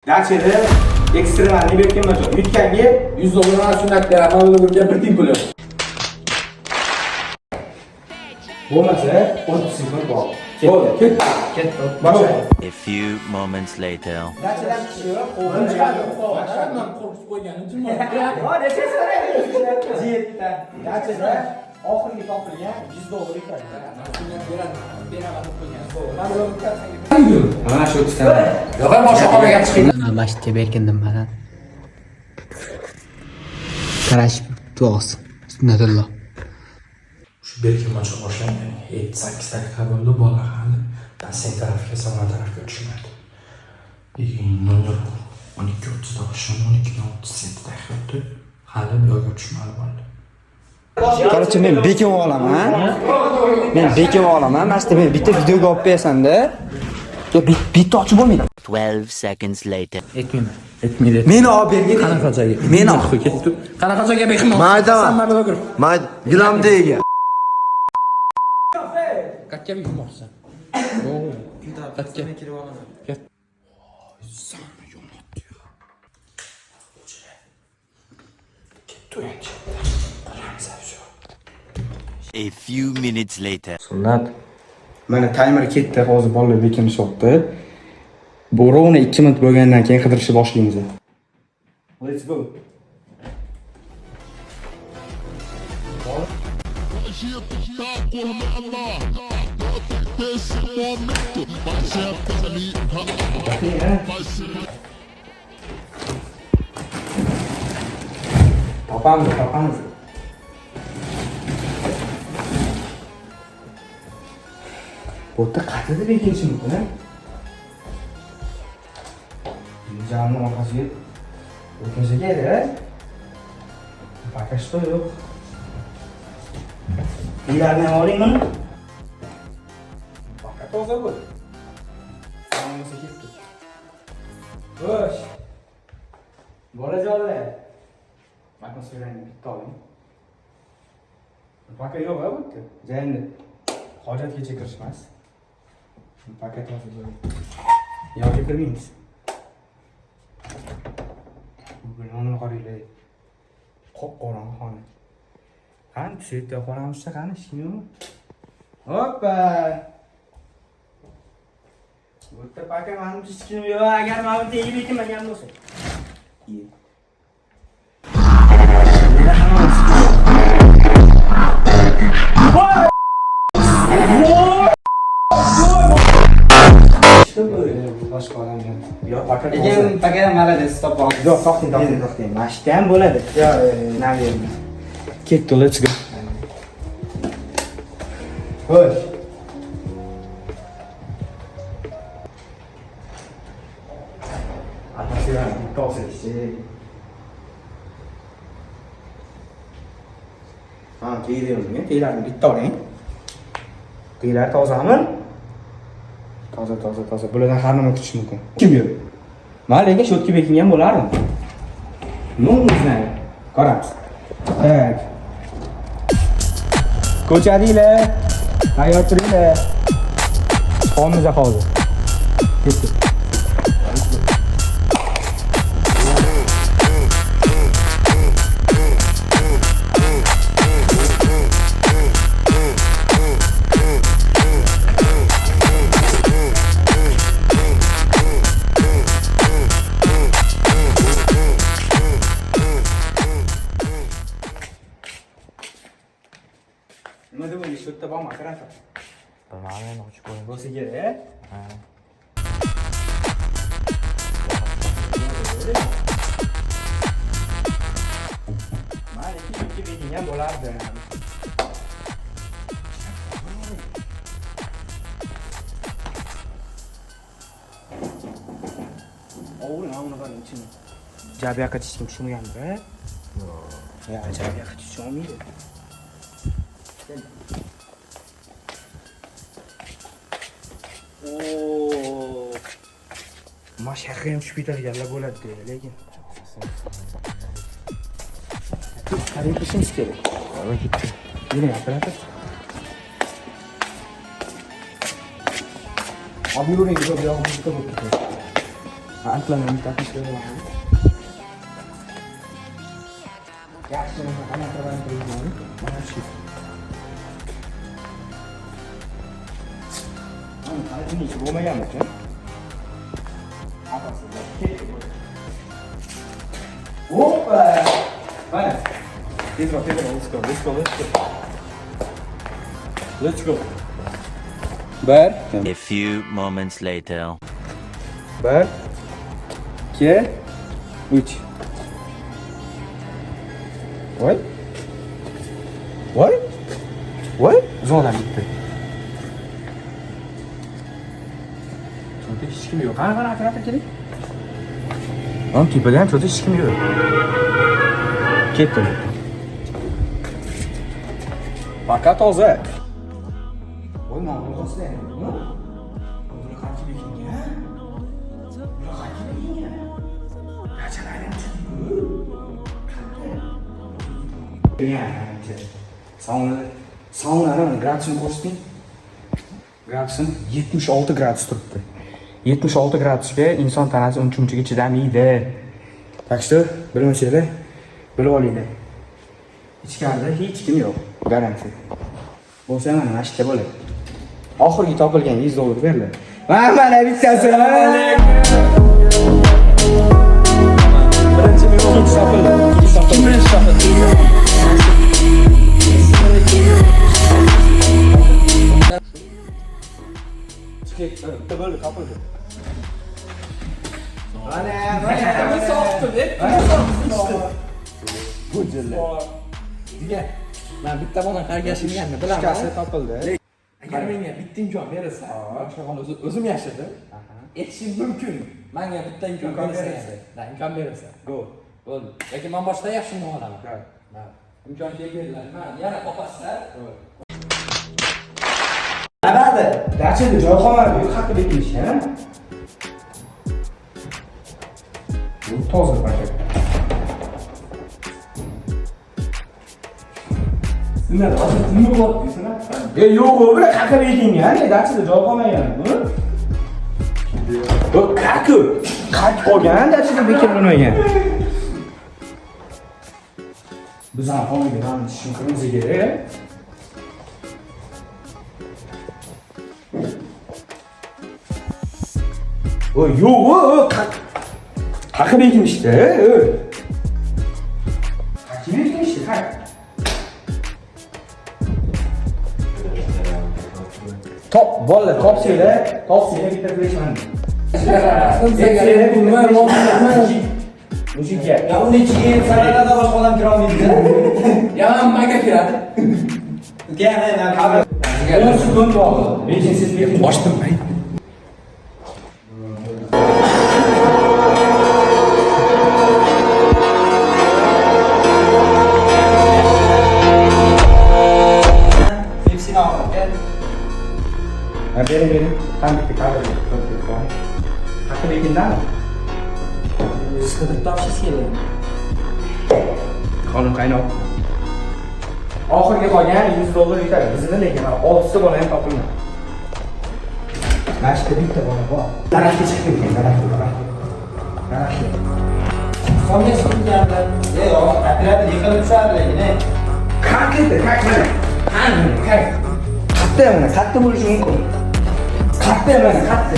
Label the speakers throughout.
Speaker 1: Dachada ekstremalni berkinma joy. Yutganga $100 sunnat beraman, o'g'limga bir tiyin pul yo'q. Bo'lmasa, 30 sekund bor. Ketdi.
Speaker 2: A few moments later.
Speaker 1: Dachadan chiqib, qo'g'im chiqadi. Men qo'rqib qo'yganim uchunmi? Ha, necha so'raysiz? Jetda. Dachada oxirgi topilgan $100 ekan. Beraman deb qo'ygan. Mana shu tizimda. Yo'q, boshqa qolmagan chiqdi.
Speaker 3: Masjidga berkindim mana. Qarash duos. Sunnatulloh.
Speaker 4: Shu berkinmacha boshlangan 7-8 daqiqa bo'ldi, bola hali sen tarafga, Samar tarafga tushmadi. Nomer 12:30da boshlangan, 12:37 daqiqa o'tdi. Hali bu yoqqa tushmadi bola.
Speaker 5: Qarchi men bekim olaman. Men bekim olaman. Mana men bitta videoga olib berasan-da. Yo bitta ochib bo'lmaydi.
Speaker 2: 12 seconds later.
Speaker 4: Aytmaydi.
Speaker 5: Meni olib bergin.
Speaker 4: Qanaqa joyga?
Speaker 5: Meni
Speaker 4: olib ketdi. Qanaqa joyga bekim?
Speaker 5: Mayda. Mayda. Gilamdega.
Speaker 4: Qatga bekim-olsan. O'g'lim. Qatga kirib olaman. Ket. Sana yo'notdi. Ketdi endi.
Speaker 2: A few minutes later.
Speaker 5: Sunnat. Mana timer ketdi, hozir bolalar bekinishyapti. Bu rovna 2 minut bo'lgandan keyin qidirishni boshlaymiz. Let's go. Topamiz. Bu yerda qatida bekinishi mumkin, ha? Jamni orqasiga o'tmasa kerak. Pakashda yo'q. Uylarni ham oling buni. Paka toza bo'l. Bo'lmasa ketdi. Xo'sh. Bolajonlar. Atmosferani bitta oling. Paka yo'q, ha bu yerda. Jayni hojatga kirishmas. Paka toza bo'l. Yo'q, kirmaymiz. Buni qaraylik. Qop-qorong'i xona. Qani tushib qoramizsa qani ishmi? Hoppa. Bu yerda paka meni hech kim yo'q. Agar men bu yerga bekilmagan bo'lsa. Boshqa odam yo'q. Yo'q, pakadan malades topib. Yo'q, to'xting. Mashita ham bo'ladi. Yo'q, naverma. Ketdi, let's go. Xo'sh. Atmosfera toza ishchi. Ha, deydiyorum. Deylarni bitta oling. Deylar tozami? Toza. Bulardan har nima kutish mumkin. Kim yo'q? Mayliga shotga bekingan bo'lardim. Nima qaramiz. Tak. Ko'chadinglar. Hayot turinglar. Qonimiz hozir. Ketdi. Nima deb o'ylaysiz? Shu yerda bormi, qarasa?
Speaker 4: Bilmadim, ochib qo'ying.
Speaker 5: Bo'lsa kerak.
Speaker 4: Ha.
Speaker 5: Mana ikki bekingan bo'lardi. O'g'lim, mana buni ichini. Jabiyaqa tishim tushmagan-da. Ya, jabiyaqa tish olmaydi. Oo. Mashaqqa ham tushib ketadiganlar bo'ladi, lekin qarang qilishimiz kerak. Va ketdi. Yine operator. Abi yuring, bir yo'q, bu yerda bo'ldi. Aniqlangan bittasi ishlayapti. Yaxshi, mana qanaqa qilgan. Mana shu. Ini bo'lmaganmi? Opa! Mana. Tezroq, let's go. Bir.
Speaker 2: A few moments later.
Speaker 5: 1 2 3. Voy. Zo'rdan bitti. Cho'ta hech kim yo'q. Qara, keling. O'n tepada ham cho'ta hech kim yo'q. Ketdim. Fakat toza. Voy, ma'lum bo'lsa. Buni qancha bekingan? Saunani gradusini ko'rsating. Gradusini 76 gradus turibdi. 76 gradusga inson tanasi unchunchiga chidamaydi. Так что, bilmasanglar, bilib olinglar. Ichkarida hech kim yo'q, garantiya. Bo'lsa mana shunday bo'ladi. Oxirgi topilgan $100 beriladi. Mana bittasi. Birinchi ikkinchi topildi. Birinchi topildi. Topildi. Mana soqdi. Bu jilla. Diga. Men bitta bola qargashimganni bilaman. Ikkasi topildi. Agar menga bitta imkon berilsa, boshqa bola o'zim yashadim. Etishim mumkin. Menga bitta imkon berilsa, imkon berilsa. Go. Bo'ldi. Lekin men boshqa yaxshini olaman. Ha. Imkon beriladi. Men yana topasizlar. Nabadi. Dachada joyxona yo'q haqida bekilishgan. Bu toza paket. Nima bo'lyapti? Yo'q, bu haqida bekilgan. Dachada joyxona yana. Bu qaku. Qat qolgan, dachada bekirilmagan. Biz ham hozirdan tushuntirimiz kerak. Yo'q, haqida ekilishdi. Haqida ekilishdi, ha. Top, bolalar, topsanglar bitta qilishman. Mujikga. Ya uni ichiga salatada boshqa odam kira olmaydi. Ya hammaga kiradi. Yana qabr. 10 sekund bo'ldi. Lekin siz ochdim. Beri. Tam bitti kaldı. Hakkı bekinden mi? Sıkıntı topsiz keladi. Qonun qaynoq. Oxirgi qolgan $100 yetadi. Bizda lekin 6 ta bola ham topilmadi. Mana shu bitta bola bor. Daraxtga chiqib ketgan, daraxtga. Songa chiqganlar. Operator yiqilib tushadi lekin. Qaqidi. Qatta bo'lishi mumkin. Qatta emas, qatta.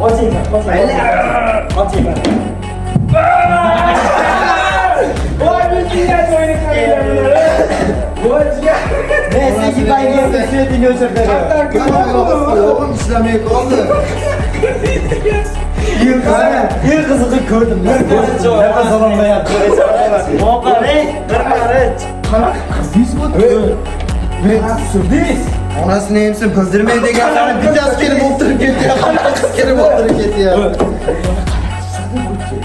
Speaker 5: Oching. Voy, bunga joyni qilganlar. Voyga. Men senga bayga svetini o'chirdim. O'g'lim ishlamay qoldi. Bir qizig'i ko'rdim. Nafas ololmayapti. Moqari, qanaqa qizingiz bo'pti? Men surdingiz. Onasini emsin bildirmay deganlarni bittasi kelib o'tirib ketdi. Qanaqa qiz kelib o'tirib ketdi.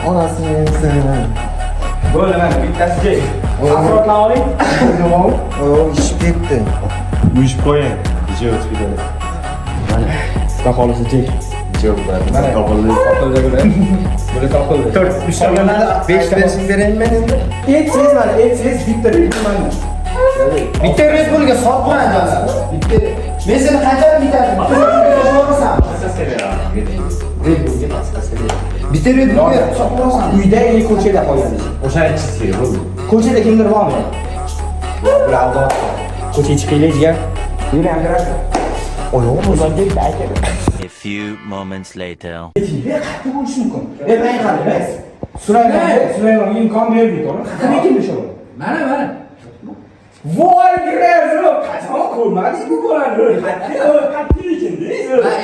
Speaker 5: Onasini emsin. Bo'ldi, mana bittasiga. Asrotni oling. Ishib ketdi. Uyushib qo'ying. Ijoz ketadi. Mana, xudo xolisa chek. Yo'q, mana topildi. Buni topildi. 4 3 tomondan 5 bersin beraymi endi? Etsiz mana, bitta Red Bullga sotmaydi. Bitta
Speaker 1: Men seni qanchalik bitardim? Bitta Red Bull sotib olasan. Uyda yoki ko'chada qolgan.
Speaker 5: O'sha ichishga bo'ldi.
Speaker 1: Ko'chada kimdir bormi? Bular
Speaker 5: Ko'chaga chiqaylik jigar. Yuri ham kiradi. Oyog'im o'zimga aytadi.
Speaker 2: A few moments later.
Speaker 1: qattiq bo'lishi mumkin. Men qaramas. Sulaymon imkon berdi, to'g'ri? Qanaqa keldi shu? Mana. Voy, Grezo, qachon ko'rmading bu bolani? Qattiq ekindi.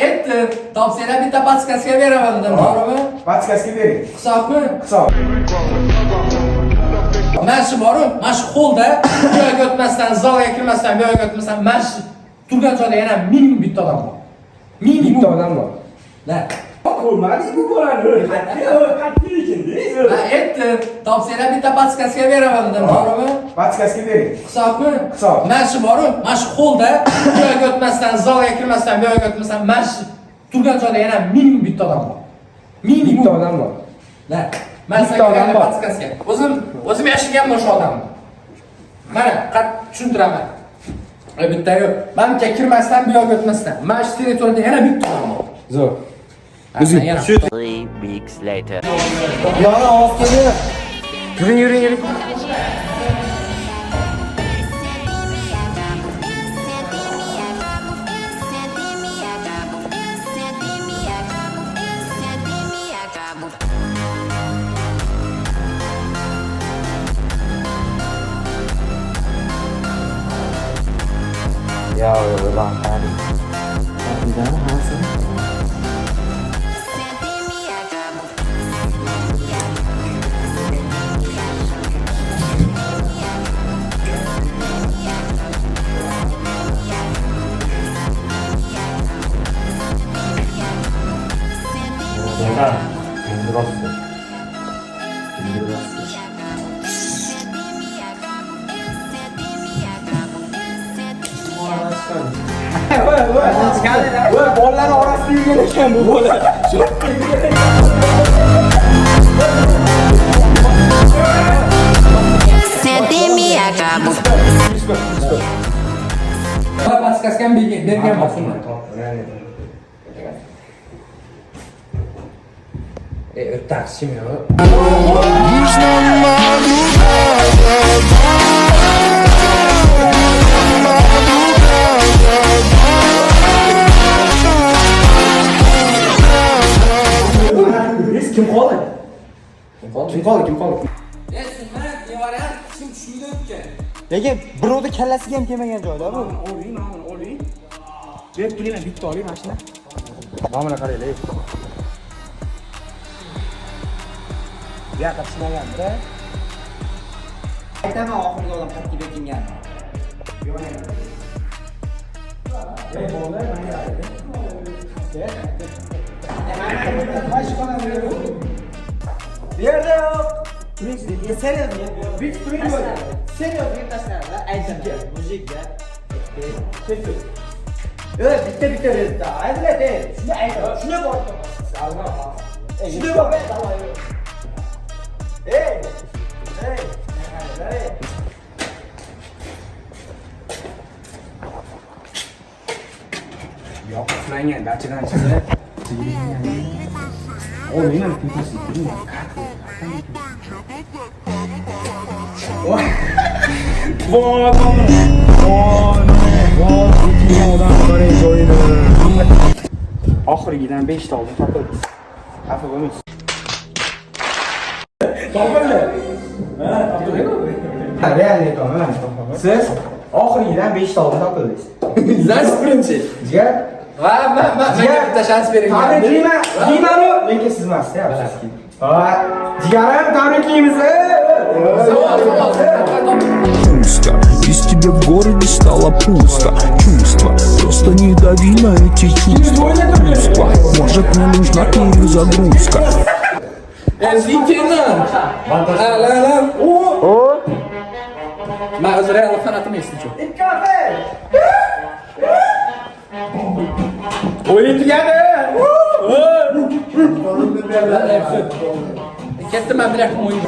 Speaker 6: Etti, topsanglar bitta podskazka beraman dedim, to'g'rimi?
Speaker 1: Podskazka bering.
Speaker 6: Hisobmi?
Speaker 1: Hisob.
Speaker 6: Mana shu boru, mana shu holda bu yoqqa o'tmasdan, zalga kirmasdan, bu yoqqa o'tmasdan, mana shu turgan joyda yana minimum bitta odam bor. Minimum
Speaker 1: Bitta odam bor.
Speaker 6: La.
Speaker 1: Ko'rmading bu bolani? Qattiq ekindi.
Speaker 6: Etti, topsanglar bitta podskazka beraman dedim, to'g'rimi?
Speaker 1: Podskazka bering.
Speaker 6: Hisobmi?
Speaker 1: Hisob.
Speaker 6: Mana shu boru, mana shu holda bu yoqqa o'tmasdan, zalga kirmasdan, bu yoqqa o'tmasdan, mana shu turgan joyda yana minimum bitta odam bor. Minimum
Speaker 1: Bitta odam bor.
Speaker 6: La, men
Speaker 1: Bitta odam bor.
Speaker 6: podskazka. O'zim yashagan o'sha odamni. Mana, tushuntiraman. Bitta yo'q. Menga kirmasdan, bu yoqqa o'tmasdan. Mana shu territoriyada yana bitta odam bor.
Speaker 1: Zo'r.
Speaker 6: O'zim
Speaker 2: 3 weeks later.
Speaker 1: Yana ovoz keldi.
Speaker 5: Yuri. Ya ulan tadi.
Speaker 1: Voy, bolalar orasida yurgan ekan bu bola.
Speaker 7: Sentimi acabo.
Speaker 6: podskazkam bergan bo'lsinlar. Taksi mi o?
Speaker 1: Kim qoldi? Kim qoldi?
Speaker 6: Kim tushmaydi o'tgan.
Speaker 5: Lekin birovni kallasiga ham kelmagan joyda bu.
Speaker 1: Oling. Deb turinglar, bitta oling mashina.
Speaker 5: Mana qaraylar.
Speaker 1: Yoqqa tushmagan-da. Aytaman oxirgi odam qattiq bekingan. Yerda yo'q. Turing, seriyoz, bit turing bo'ldi. Seriyoz deb tashlanglar, aytaman. Mujikga. Bitta rezda. Aytlar, shuni aytaman. Shuni bor. Shuni bor. Hey.
Speaker 5: Yo'q, uxlangan, dachidan chiqdi. O'yinlar kimasi? Oxirgidan 5 ta oldim, topildi. Xafa bo'lmaysiz.
Speaker 1: Topildi. Ha, realniy to'g'ri. Siz oxirgidan 5 ta oldim, topildingiz.
Speaker 6: Знаешь, birinchi.
Speaker 1: Jigar.
Speaker 6: Va, menga bitta shans bering.
Speaker 1: Tabriklayman. Lekin siz emas-da, afsuski. Jigarim, tabriklaymiz.
Speaker 6: Savol.
Speaker 8: Пусто, без тебя в городе стало пусто. Чувства, просто не дави на эти чувства. Чувства, может мне нужна перезагрузка.
Speaker 6: Ezlikkenan. La. Men o'zi real fanatim esimcha.
Speaker 1: Kafe.
Speaker 6: O'yin tugadi. Ketdim men bir o'yin.